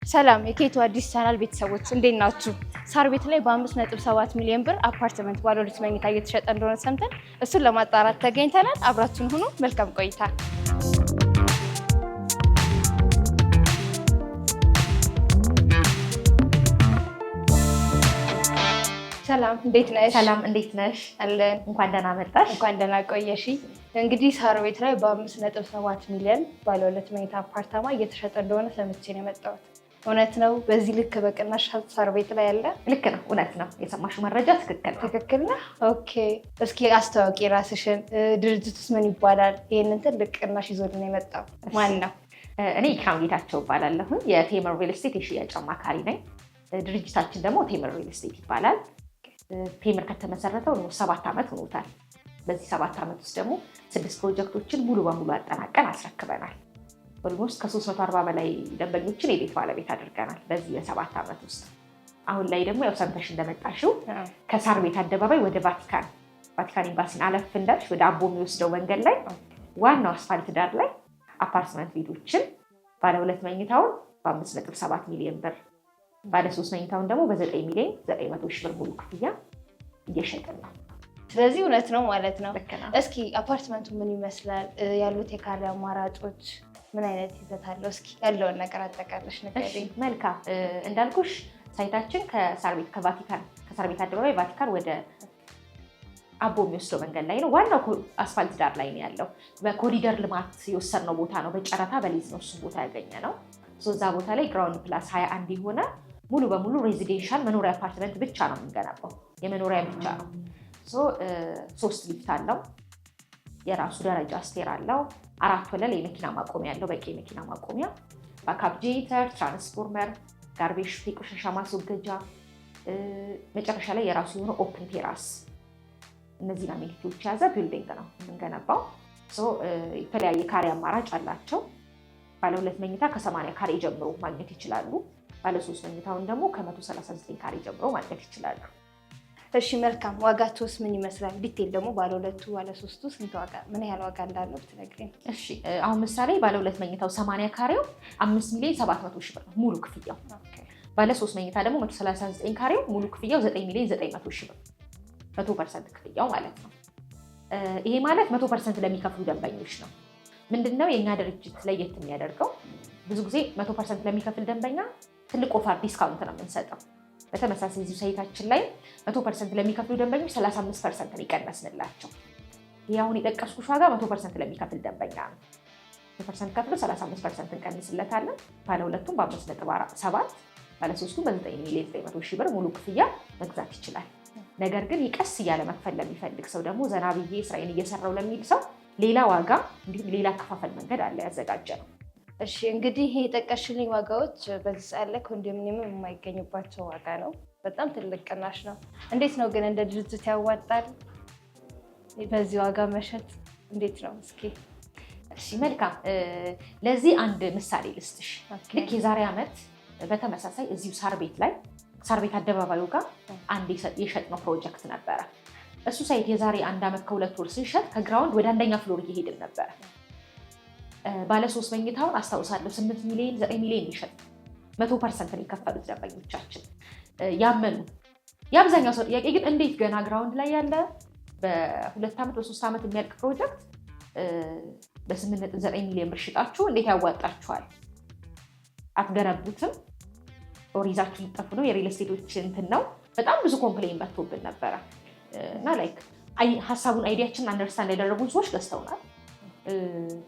ሰላም የኬቱ አዲስ ቻናል ቤተሰቦች እንዴት ናችሁ? ሳር ቤት ላይ በ5.7 ሚሊዮን ብር አፓርትመንት ባለ 2 መኝታ እየተሸጠ እንደሆነ ሰምተን እሱን ለማጣራት ተገኝተናል። አብራችሁን ሁኑ። መልካም ቆይታ። ሰላም እንዴት ነሽ? ሰላም እንዴት ነሽ? አለን። እንኳን ደህና መጣሽ። እንኳን ደህና ቆየሽ። እንግዲህ ሳር ቤት ላይ በ5.7 ሚሊዮን ባለ 2 መኝታ አፓርታማ እየተሸጠ እንደሆነ ሰምቼ ነው የመጣሁት። እውነት ነው? በዚህ ልክ በቅናሽ ሳር ቤት ላይ ያለ? ልክ ነው፣ እውነት ነው። የሰማሽው መረጃ ትክክል ነው። ትክክል ነው። ኦኬ፣ እስኪ አስተዋውቂ ራስሽን። ድርጅቱስ ምን ይባላል? ይሄንን ትልቅ ቅናሽ ይዞልን የመጣው ማን ነው? እኔ ኢክራም ጌታቸው እባላለሁ። የቴምር ሪል ስቴት የሽያጭ አማካሪ ነኝ። ድርጅታችን ደግሞ ቴምር ሪል ስቴት ይባላል። ቴምር ከተመሰረተው 7 ዓመት ሆኖታል። በዚህ 7 ዓመት ውስጥ ደግሞ 6 ፕሮጀክቶችን ሙሉ በሙሉ አጠናቀን አስረክበናል። ኦልሞስት ከ340 በላይ ደንበኞችን የቤት ባለቤት አድርገናል በዚህ የ7 ዓመት ውስጥ። አሁን ላይ ደግሞ ያው ሰምተሽ እንደመጣሽው ከሳር ቤት አደባባይ ወደ ቫቲካን ኤምባሲን አለፍ እንዳልሽ ወደ አቦ የሚወስደው መንገድ ላይ ዋናው አስፋልት ዳር ላይ አፓርትመንት ቤቶችን ባለ 2 መኝታውን በ5.7 ሚሊዮን ብር፣ ባለ 3 መኝታውን ደግሞ በ9 ሚሊዮን 900 ሺህ ብር ሙሉ ክፍያ እየሸጥን ነው። ስለዚህ እውነት ነው ማለት ነው። ልክ ነው። እስኪ አፓርትመንቱ ምን ይመስላል? ያሉት የካሬ አማራጮች ምን አይነት ይዘት አለው? እስኪ ያለውን ነገር አጠቃለሽ ንገሪኝ። መልካም። እንዳልኩሽ ሳይታችን ከሳር ቤት አደባባይ ቫቲካን ወደ አቦ የሚወስደው መንገድ ላይ ነው። ዋናው አስፋልት ዳር ላይ ነው ያለው። በኮሪደር ልማት የወሰድነው ቦታ ነው። በጨረታ በሊዝ ነው እሱ ቦታ ያገኘ ነው። እዛ ቦታ ላይ ግራውንድ ፕላስ 21 የሆነ ሙሉ በሙሉ ሬዚዴንሻል መኖሪያ አፓርትመንት ብቻ ነው የምንገነባው። የመኖሪያ ብቻ ነው። 3 ሊፍት አለው። የራሱ ደረጃ ስቴር አለው። 4 ወለል የመኪና ማቆሚያ አለው። በቂ የመኪና ማቆሚያ፣ ባካፕ ጄኔሬተር፣ ትራንስፎርመር፣ ጋርቤጅ፣ የቆሻሻ ማስወገጃ፣ መጨረሻ ላይ የራሱ የሆነ ኦፕን ቴራስ፣ እነዚህን አሜኒቲዎች የያዘ ቢልዲንግ ነው የምንገነባው። የተለያየ ካሬ አማራጭ አላቸው። ባለ 2 መኝታ ከ80 ካሬ ጀምሮ ማግኘት ይችላሉ። ባለ 3 መኝታውን ደግሞ ከ139 ካሬ ጀምሮ ማግኘት ይችላሉ። እሺ መልካም። ዋጋቸውስ ምን ይመስላል? ዲቴል ደግሞ ባለ 2ቱ ባለ 3ቱ ምን ያህል ዋጋ እንዳለው ብትነግሪኝ። እሺ አሁን ምሳሌ ባለ 2 መኝታው 80 ካሬው 5 ሚሊዮን 700 ሺህ ብር ነው ሙሉ ክፍያው። ባለ 3 መኝታ ደግሞ 139 ካሬው ሙሉ ክፍያው 9 ሚሊዮን 900 ሺህ ብር 100% ክፍያው ማለት ነው። ይሄ ማለት 100% ለሚከፍሉ ደንበኞች ነው። ምንድነው የኛ ድርጅት ለየት የሚያደርገው? ብዙ ጊዜ 100% ለሚከፍል ደንበኛ ትልቅ ኦፈር ዲስካውንት ነው የምንሰጠው። በተመሳሳይ እዚሁ ሳይታችን ላይ 100% ለሚከፍሉ ደንበኞች 35% ነው ይቀነስንላቸው። ይሄ አሁን የጠቀስኩሽ ዋጋ 100% ለሚከፍል ደንበኛ ነው። 100% ከፍሎ 35% እንቀንስለታለን። ባለ 2ቱም በ5.7፣ ባለ 3ቱም በ9 ሚሊዮን 900 ሺህ ብር ሙሉ ክፍያ መግዛት ይችላል። ነገር ግን ይቀስ እያለ መክፈል ለሚፈልግ ሰው ደግሞ ዘና ብዬ ስራዬን እየሰራው ለሚል ሰው ሌላ ዋጋ እንዲሁም ሌላ አከፋፈል መንገድ አለ ያዘጋጀ ነው። እሺ እንግዲህ ይሄ የጠቀሽልኝ ዋጋዎች በዚህ ሰዓት ላይ ኮንዶሚኒየም የማይገኙባቸው ዋጋ ነው። በጣም ትልቅ ቅናሽ ነው። እንዴት ነው ግን እንደ ድርጅት ያዋጣል በዚህ ዋጋ መሸጥ? እንዴት ነው እስኪ? እሺ መልካም። ለዚህ አንድ ምሳሌ ልስጥሽ። ልክ የዛሬ ዓመት በተመሳሳይ እዚሁ ሳር ቤት አደባባዩ ጋር አንድ የሸጥነው ፕሮጀክት ነበረ። እሱ ሳይት የዛሬ 1 ዓመት ከ2 ወር ስንሸጥ ከግራውንድ ወደ 1ኛ ፍሎር እየሄድን ነበረ። ባለ 3 መኝታውን አስታውሳለሁ 8 ሚሊዮን 9 ሚሊዮን ይሸጥ 100% ነው የከፈሉት ደንበኞቻችን ያመኑ። የአብዛኛው ሰው ጥያቄ ግን እንዴት ገና ግራውንድ ላይ ያለ በ2 ዓመት በ3 ዓመት የሚያልቅ ፕሮጀክት በ8.9 ሚሊዮን ብር ሽጣችሁ እንዴት ያዋጣችኋል? አትገነቡትም? ኦሪዛችሁ ሊጠፉ ነው? የሪል ስቴቶች እንትን ነው። በጣም ብዙ ኮምፕሌን መጥቶብን ነበረ እና ሀሳቡን አይዲያችንን አንደርስታንድ ያደረጉን ሰዎች ገዝተውናል።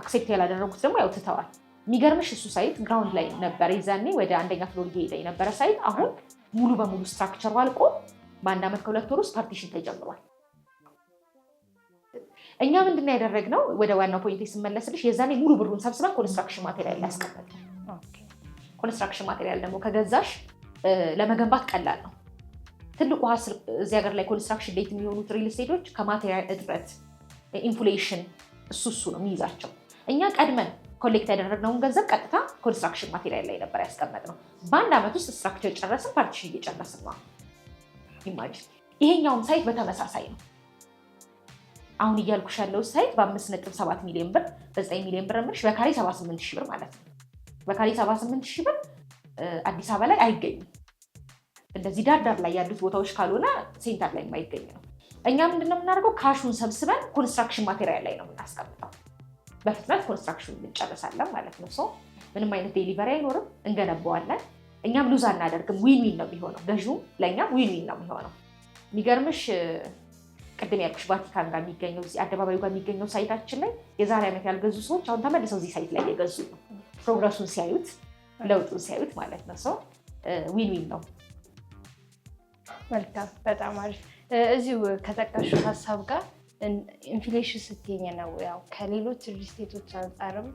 አክሴፕት ያላደረጉት ደግሞ ያው ትተዋል። የሚገርምሽ እሱ ሳይት ግራውንድ ላይ ነበር የዛኔ ወደ 1ኛ ፍሎር እየሄደ የነበረ ሳይት አሁን ሙሉ በሙሉ ስትራክቸሩ አልቆ በ1 ዓመት ከ2 ወር ውስጥ ፓርቲሽን ተጀምሯል። እኛ ምንድን ነው ያደረግነው? ወደ ዋናው ፖይንት ስመለስልሽ የዛኔ ሙሉ ብሩን ሰብስበን ኮንስትራክሽን ማቴሪያል ላይ ያስቀመጥን። ኮንስትራክሽን ማቴሪያል ደግሞ ከገዛሽ ለመገንባት ቀላል ነው። ትልቁ ሀስል እዚህ ሀገር ላይ ኮንስትራክሽን ሌት የሚሆኑት ሪል ስቴቶች ከማቴሪያል እጥረት፣ ኢንፍሌሽን እሱ ነው የሚይዛቸው። እኛ ቀድመን ኮሌክት ያደረግነውን ገንዘብ ቀጥታ ኮንስትራክሽን ማቴሪያል ላይ ነበር ያስቀመጥነው። በ1 ዓመት ውስጥ ስትራክቸር ጨረስን፣ ፓርቲሽን እየጨረስን ነው። ኢማጂን። ይሄኛውም ሳይት በተመሳሳይ ነው። አሁን እያልኩሽ ያለው ሳይት በ5.7 ሚሊዮን ብር በ9 ሚሊዮን ብር ምርሽ በካሬ 78 ሺህ ብር ማለት ነው። በካሬ 78 ሺህ ብር አዲስ አበባ ላይ አይገኝም። እንደዚህ ዳር ላይ ያሉት ቦታዎች ካልሆነ ሴንተር ላይ የማይገኝ ነው። እኛ ምንድነው የምናደርገው? ካሹን ሰብስበን ኮንስትራክሽን ማቴሪያል ላይ ነው የምናስቀምጠው። በፍጥነት ኮንስትራክሽን እንጨርሳለን ማለት ነው። ምንም አይነት ዴሊቨሪ አይኖርም፣ እንገነባዋለን። እኛም ሉዝ አናደርግም፣ ዊን ዊን ነው የሚሆነው። ገዥውም ለእኛም ዊን ዊን ነው የሚሆነው። የሚገርምሽ ቅድም ያልኩሽ ቫቲካን ጋር የሚገኘው እዚህ አደባባዩ ጋር የሚገኘው ሳይታችን ላይ የዛሬ ዓመት ያልገዙ ሰዎች አሁን ተመልሰው እዚህ ሳይት ላይ የገዙ ነው። ፕሮግረሱን ሲያዩት፣ ለውጡን ሲያዩት ማለት ነው። ዊን ዊን ነው። መልካም፣ በጣም አሪፍ። እዚሁ ከጠቀሹ ሀሳብ ጋር ኢንፍሌሽን ስትይኝ ነው ያው ከሌሎች ሪልስቴቶች አንጻርም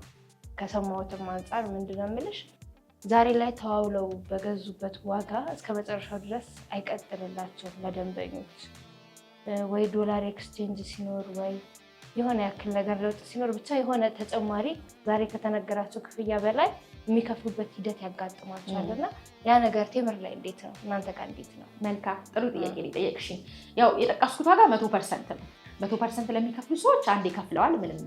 ከሰማሁትም አንጻር ምንድነው የምልሽ ዛሬ ላይ ተዋውለው በገዙበት ዋጋ እስከ መጨረሻው ድረስ አይቀጥልላቸውም ለደንበኞች። ወይ ዶላር ኤክስቼንጅ ሲኖር ወይ የሆነ ያክል ነገር ለውጥ ሲኖር ብቻ የሆነ ተጨማሪ ዛሬ ከተነገራቸው ክፍያ በላይ የሚከፍሉበት ሂደት ያጋጥማቸዋል እና ያ ነገር ቴምር ላይ እንዴት ነው? እናንተ ጋር እንዴት ነው? መልካም፣ ጥሩ ጥያቄ ነው የጠየቅሽኝ። ያው የጠቀስኩት ዋጋ 100% ነው። 100% ለሚከፍሉ ሰዎች አንዴ ከፍለዋል፣ ምንም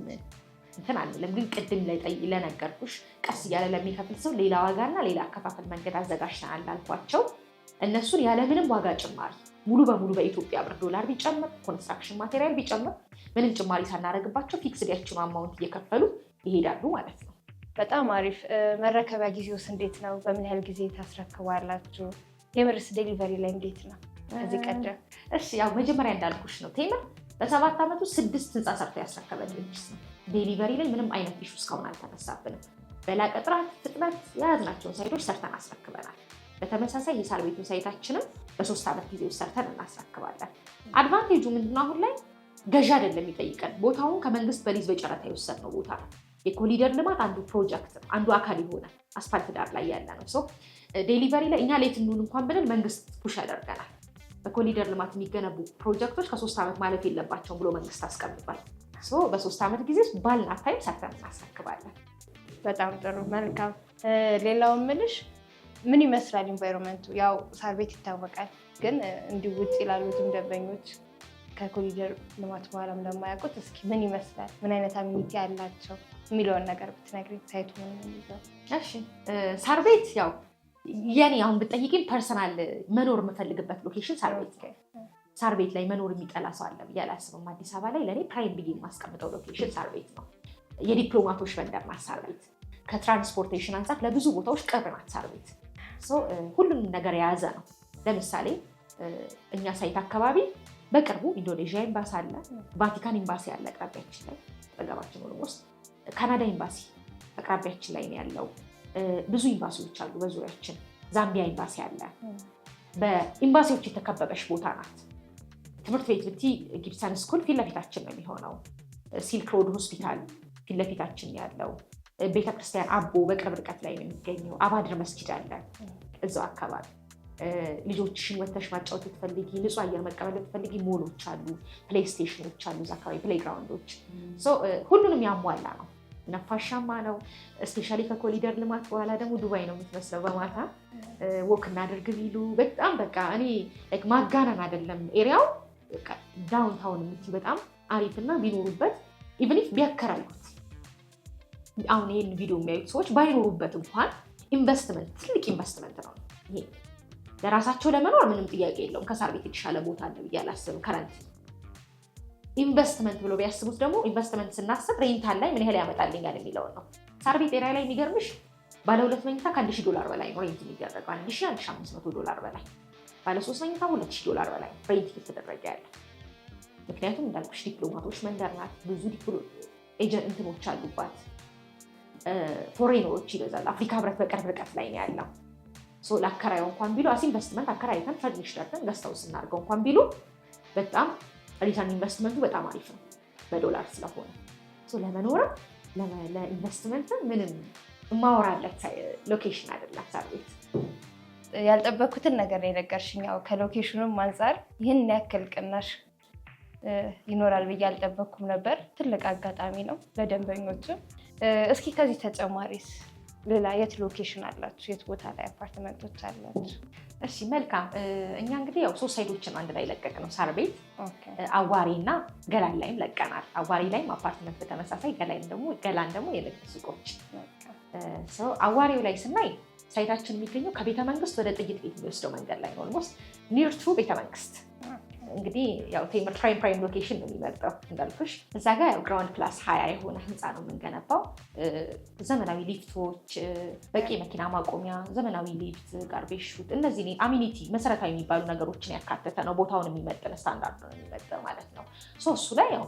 እንትን አንልም። ግን ቅድም ላይ ለነገርኩሽ ቀስ እያለ ለሚከፍል ሰው ሌላ ዋጋና ሌላ አከፋፈል መንገድ አዘጋጅተናል አልኳቸው። እነሱን ያለምንም ዋጋ ጭማሪ ሙሉ በሙሉ በኢትዮጵያ ብር ዶላር ቢጨምር ኮንስትራክሽን ማቴሪያል ቢጨምር ምንም ጭማሪ ሳናደርግባቸው ፊክስድ ያችኑ አማውንት እየከፈሉ ይሄዳሉ ማለት ነው። በጣም አሪፍ። መረከቢያ ጊዜውስ እንዴት ነው? በምን ያህል ጊዜ ታስረክባላችሁ? ቴምርስ ዴሊቨሪ ላይ እንዴት ነው ከዚህ ቀደም? እሺ ያው መጀመሪያ እንዳልኩሽ ነው ቴምር በ7 ዓመቱ 6 ህንፃ ሰርቶ ያስረከበን ድርጅት ነው። ዴሊቨሪ ላይ ምንም አይነት ኢሹ እስካሁን አልተነሳብንም። በላቀ ጥራት ፍጥነት የያዝናቸውን ሳይቶች ሰርተን አስረክበናል። በተመሳሳይ የሳር ቤቱን ሳይታችንም በ3 ዓመት ጊዜ ውስጥ ሰርተን እናስረክባለን። አድቫንቴጁ ምንድነው? አሁን ላይ ገዢ አይደለም የሚጠይቀን፣ ቦታውን ከመንግስት በሊዝ በጨረታ የወሰድነው ቦታ ነው። የኮሪደር ልማት አንዱ ፕሮጀክት አንዱ አካል የሆነ አስፋልት ዳር ላይ ያለ ነው። ዴሊቨሪ ላይ እኛ ሌት እንሁን እንኳን ብለን መንግስት ፑሽ ያደርገናል። በኮሪደር ልማት የሚገነቡ ፕሮጀክቶች ከ3 ዓመት ማለፍ የለባቸውም ብሎ መንግስት አስቀምጧል። በ3 ዓመት ጊዜ ውስጥ ባልና ታይም ሰርተን እናስረክባለን። በጣም ጥሩ፣ መልካም። ሌላው ምልሽ ምን ይመስላል ኢንቫይሮንመንቱ? ያው ሳር ቤት ይታወቃል፣ ግን እንዲሁ ውጭ ላሉትም ደንበኞች ከኮሪደር ልማት በኋላም ለማያውቁት እስኪ ምን ይመስላል፣ ምን አይነት አሚኒቲ ያላቸው የሚለውን ነገር ብትነግሪኝ። ሳይቱ ምን ይዘው? እሺ፣ ሳር ቤት ያው የኔ አሁን ብትጠይቂኝ ፐርሰናል መኖር የምፈልግበት ሎኬሽን ሳር ቤት ነው። ሳር ቤት ላይ መኖር የሚጠላ ሰው አለ ብዬ አላስብም። አዲስ አበባ ላይ ለእኔ ፕራይም ብዬ የማስቀምጠው ሎኬሽን ሳር ቤት ነው። የዲፕሎማቶች መንደር ናት ሳር ቤት። ከትራንስፖርቴሽን አንጻር ለብዙ ቦታዎች ቅርብ ናት ሳር ቤት። ሁሉንም ነገር የያዘ ነው። ለምሳሌ እኛ ሳይት አካባቢ በቅርቡ ኢንዶኔዥያ ኤምባሲ አለ፣ ቫቲካን ኤምባሲ አለ አቅራቢያችን ላይ አጠገባችን ውስጥ፣ ካናዳ ኤምባሲ አቅራቢያችን ላይ ነው ያለው። ብዙ ኤምባሲዎች አሉ በዙሪያችን። ዛምቢያ ኤምባሲ አለ። በኤምባሲዎች የተከበበች ቦታ ናት። ትምህርት ቤት ብቲ ጊብሰን ስኩል ፊት ለፊታችን ነው የሚሆነው። ሲልክ ሮድ ሆስፒታል ፊት ለፊታችን ያለው። ቤተክርስቲያን አቦ በቅርብ ርቀት ላይ ነው የሚገኘው። አባድር መስጊድ አለ እዛው አካባቢ። ልጆችሽን ወተሽ ማጫወት ትፈልጊ፣ ንጹህ አየር መቀበል ትፈልጊ፣ ሞሎች አሉ፣ ፕሌይ ስቴሽኖች አሉ እዛ አካባቢ፣ ፕሌይግራውንዶች። ሁሉንም ያሟላ ነው። ነፋሻማ ነው። እስፔሻሊ ከኮሪደር ልማት በኋላ ደግሞ ዱባይ ነው የምትመስለው። በማታ ወክ እናደርግ ቢሉ በጣም በቃ እኔ ማጋነን አይደለም። ኤሪያው ዳውንታውን የምትይው በጣም አሪፍና ቢኖሩበት ኢቭን ኢፍ ቢያከራዩት አሁን ይህን ቪዲዮ የሚያዩት ሰዎች ባይኖሩበት እንኳን ኢንቨስትመንት ትልቅ ኢንቨስትመንት ነው ይሄ። ለራሳቸው ለመኖር ምንም ጥያቄ የለውም። ከሳር ቤት የተሻለ ቦታ አለ ብዬ አላስብም። ከረንት ኢንቨስትመንት ብሎ ቢያስቡት ደግሞ ኢንቨስትመንት ስናስብ ሬንታል ላይ ምን ያህል ያመጣልኛል የሚለውን ነው። ሳር ቤት ኤሪያ ላይ የሚገርምሽ ባለ 2 መኝታ $1,000 በላይ ነው ሬንት የሚደረገው። $1,500 በላይ። ባለ 3 መኝታ $2,000 በላይ ሬንት እየተደረገ ያለ። ምክንያቱም እንዳልኩሽ ዲፕሎማቶች መንደር ናት። ብዙ ኤጀንት እንትኖች አሉባት። ፎሬነሮች ይበዛል። አፍሪካ ህብረት በቅርብ ርቀት ላይ ነው ያለው። ለአከራዩ እንኳን ቢሉ አስ ኢንቨስትመንት አከራይተን ፈርኒሽ ደርተን ገዝተው ስናደርገው እንኳን ቢሉ በጣም ሪተርን ኢንቨስትመንቱ በጣም አሪፍ ነው በዶላር ስለሆነ። ለመኖርም ለኢንቨስትመንት ምንም የማወራለት ሎኬሽን አይደለም ሳር ቤት። ያልጠበኩትን ነገር ነው የነገርሽኝ። ያው ከሎኬሽኑም አንጻር ይህን ያክል ቅናሽ ይኖራል ብዬ አልጠበኩም ነበር። ትልቅ አጋጣሚ ነው ለደንበኞቹ። እስኪ ከዚህ ተጨማሪስ ሌላ የት ሎኬሽን አላችሁ? የት ቦታ ላይ አፓርትመንቶች አላችሁ? እሺ መልካም። እኛ እንግዲህ ያው 3 ሳይቶችን አንድ ላይ ለቀቅ ነው ሳር ቤት። አዋሪ እና ገላን ላይም ለቀናል። አዋሪ ላይም አፓርትመንት በተመሳሳይ፣ ገላን ደግሞ የንግድ ሱቆች። አዋሪው ላይ ስናይ ሳይታችን የሚገኘው ከቤተ መንግስት ወደ ጥይት ቤት የሚወስደው መንገድ ላይ ነው። ኦልሞስት ኒር ቱ ቤተ መንግስት። እንግዲህ ያው ቴምር ፕራይም ሎኬሽን ነው የሚመርጠው እንዳልኩሽ። እዛ ጋር ያው ግራውንድ ፕላስ 20 የሆነ ህንፃ ነው የምንገነባው። ዘመናዊ ሊፍቶች፣ በቂ መኪና ማቆሚያ፣ ዘመናዊ ሊፍት፣ ጋርቤጅ ሹት፣ እነዚህ አሚኒቲ መሰረታዊ የሚባሉ ነገሮችን ያካተተ ነው። ቦታውን የሚመጥን ስታንዳርድ ነው የሚመጥን ማለት ነው። እሱ ላይ ያው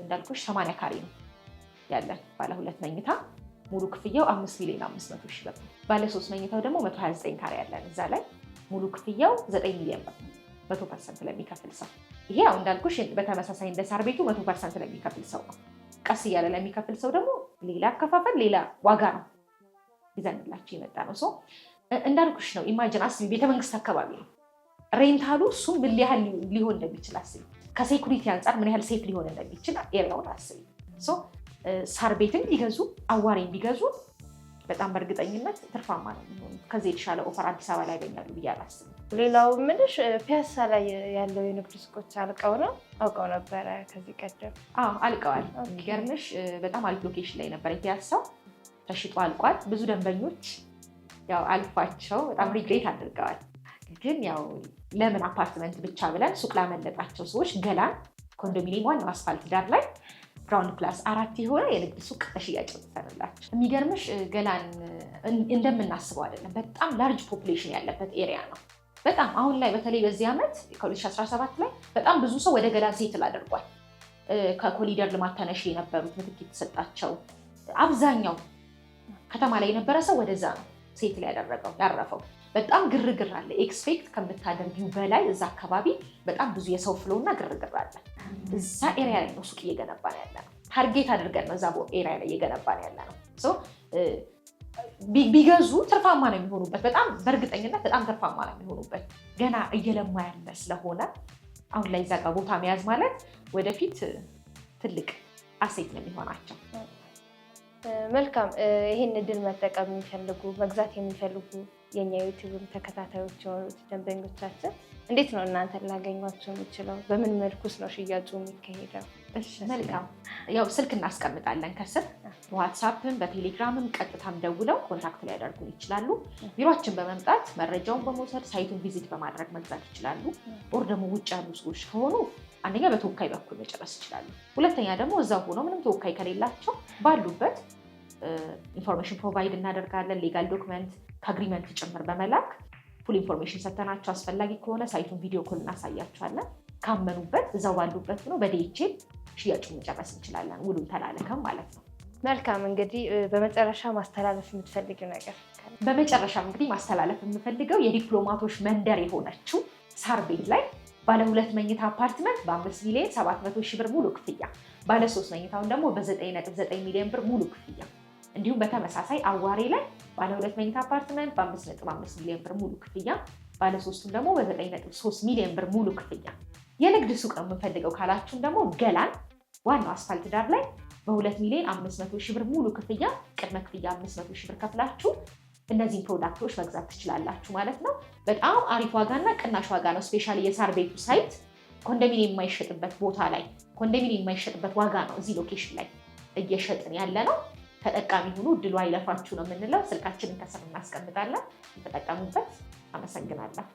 እንዳልኩሽ 80 ካሬ ነው ያለን። ባለ 2 መኝታ ሙሉ ክፍያው 5,500,000 ብር ነው። ባለ 3 መኝታው ደግሞ 129 ካሬ ያለን። እዛ ላይ ሙሉ ክፍያው 9 ሚሊዮን ብር ነው 100% ለሚከፍል ሰው። ይሄ ያው እንዳልኩሽ በተመሳሳይ እንደ ሳር ቤቱ 100% ለሚከፍል ሰው ነው። ቀስ እያለ ለሚከፍል ሰው ደግሞ ሌላ አከፋፈል፣ ሌላ ዋጋ ነው ይዘንላችሁ የመጣ ነው። እንዳልኩሽ ነው። ኢማጂን አስቢ፣ ቤተመንግስት አካባቢ ነው ሬንታሉ። እሱም ምን ያህል ሊሆን እንደሚችል አስቢ። ከሴኩሪቲ አንጻር ምን ያህል ሴፍ ሊሆን እንደሚችል ኤሪያውን አስቢ። ሳር ቤትን ቢገዙ አዋሬን ቢገዙ በጣም በእርግጠኝነት ትርፋማ ነው የሚሆኑት። ከዚህ የተሻለ ኦፈር አዲስ አበባ ላይ ያገኛሉ ብዬ አላስብም። ሌላው ምንሽ ፒያሳ ላይ ያለው የንግድ ሱቆች አልቀው ነው? አውቀው ነበረ ከዚህ ቀደም? አልቀዋል። የሚገርምሽ በጣም አሪፍ ሎኬሽን ላይ ነበር የፒያሳው። ተሽጦ አልቋል። ብዙ ደንበኞች ያው አልፏቸው በጣም ሪግሬት አድርገዋል። ግን ያው ለምን አፓርትመንት ብቻ ብለን ሱቅ ላመለጣቸው ሰዎች ገላን ኮንዶሚኒየም ዋናው አስፋልት ዳር ላይ ግራውንድ ፕላስ 4 የሆነ የንግድ ሱቅ ተሽያጭ ተሰራላችሁ። የሚገርምሽ ገላን እንደምናስበው አይደለም። በጣም ላርጅ ፖፑሌሽን ያለበት ኤሪያ ነው። በጣም አሁን ላይ በተለይ በዚህ ዓመት ከ2017 ላይ በጣም ብዙ ሰው ወደ ገላን ሴትል አድርጓል። ከኮሊደር ልማት ተነሽ የነበሩት ምትክ የተሰጣቸው አብዛኛው ከተማ ላይ የነበረ ሰው ወደዛ ነው ሴትል ያረፈው። በጣም ግርግር አለ። ኤክስፔክት ከምታደርጊው በላይ እዛ አካባቢ በጣም ብዙ የሰው ፍሎ እና ግርግር አለ። እዛ ኤሪያ ላይ ነው ሱቅ እየገነባን ያለ ነው። ታርጌት አድርገን ነው እዛ ኤሪያ ላይ እየገነባን ያለ ነው። ቢገዙ ትርፋማ ነው የሚሆኑበት። በጣም በእርግጠኝነት በጣም ትርፋማ ነው የሚሆኑበት። ገና እየለማ ያለ ስለሆነ አሁን ላይ እዛ ጋር ቦታ መያዝ ማለት ወደፊት ትልቅ አሴት ነው የሚሆናቸው። መልካም። ይህን እድል መጠቀም የሚፈልጉ መግዛት የሚፈልጉ የኛ ዩቲዩብ ተከታታዮች የሆኑት ደንበኞቻችን እንዴት ነው እናንተን ላገኟቸው የሚችለው? በምን መልኩስ ነው ሽያጩ የሚካሄደው? መልካም። ያው ስልክ እናስቀምጣለን ከስር። በዋትሳፕም በቴሌግራምም ቀጥታም ደውለው ኮንታክት ሊያደርጉን ይችላሉ። ቢሮችን በመምጣት መረጃውን በመውሰድ ሳይቱን ቪዚት በማድረግ መግዛት ይችላሉ። ኦር ደግሞ ውጭ ያሉ ሰዎች ከሆኑ አንደኛ በተወካይ በኩል መጨረስ ይችላሉ። ሁለተኛ ደግሞ እዛው ሆኖ ምንም ተወካይ ከሌላቸው ባሉበት ኢንፎርሜሽን ፕሮቫይድ እናደርጋለን። ሌጋል ዶክመንት ከአግሪመንት ጭምር በመላክ ፉል ኢንፎርሜሽን ሰተናቸው አስፈላጊ ከሆነ ሳይቱን ቪዲዮ ኮል እናሳያቸዋለን። ካመኑበት እዛው ባሉበት ሆኖ በዲኤችኤል ሽያጩን መጨረስ እንችላለን። ውሉን ተላለከም ማለት ነው። መልካም። እንግዲህ በመጨረሻ ማስተላለፍ የምትፈልጊው ነገር? በመጨረሻ እንግዲህ ማስተላለፍ የምፈልገው የዲፕሎማቶች መንደር የሆነችው ሳር ቤት ላይ ባለ 2 መኝታ አፓርትመንት በ5,700,000 ብር ሙሉ ክፍያ፣ ባለ 3 መኝታውን ደግሞ በ9.9 ሚሊዮን ብር ሙሉ ክፍያ፣ እንዲሁም በተመሳሳይ አዋሬ ላይ ባለ 2 መኝታ አፓርትመንት በ5.5 ሚሊዮን ብር ሙሉ ክፍያ፣ ባለ 3ቱም ደግሞ በ9.3 ሚሊዮን ብር ሙሉ ክፍያ። የንግድ ሱቅ ነው የምንፈልገው ካላችሁም ደግሞ ገላን ዋናው አስፋልት ዳር ላይ በ2,500,000 ብር ሙሉ ክፍያ፣ ቅድመ ክፍያ 500,000 ብር ከፍላችሁ እነዚህን ፕሮዳክቶች መግዛት ትችላላችሁ ማለት ነው። በጣም አሪፍ ዋጋና ቅናሽ ዋጋ ነው። ስፔሻሊ የሳር ቤቱ ሳይት ኮንዶሚኒየም የማይሸጥበት ቦታ ላይ ኮንዶሚኒየም የማይሸጥበት ዋጋ ነው እዚህ ሎኬሽን ላይ እየሸጥን ያለ ነው። ተጠቃሚ ሁኑ፣ እድሉ አይለፋችሁ ነው የምንለው። ስልካችንን ከስር እናስቀምጣለን። ተጠቀሙበት። አመሰግናለሁ።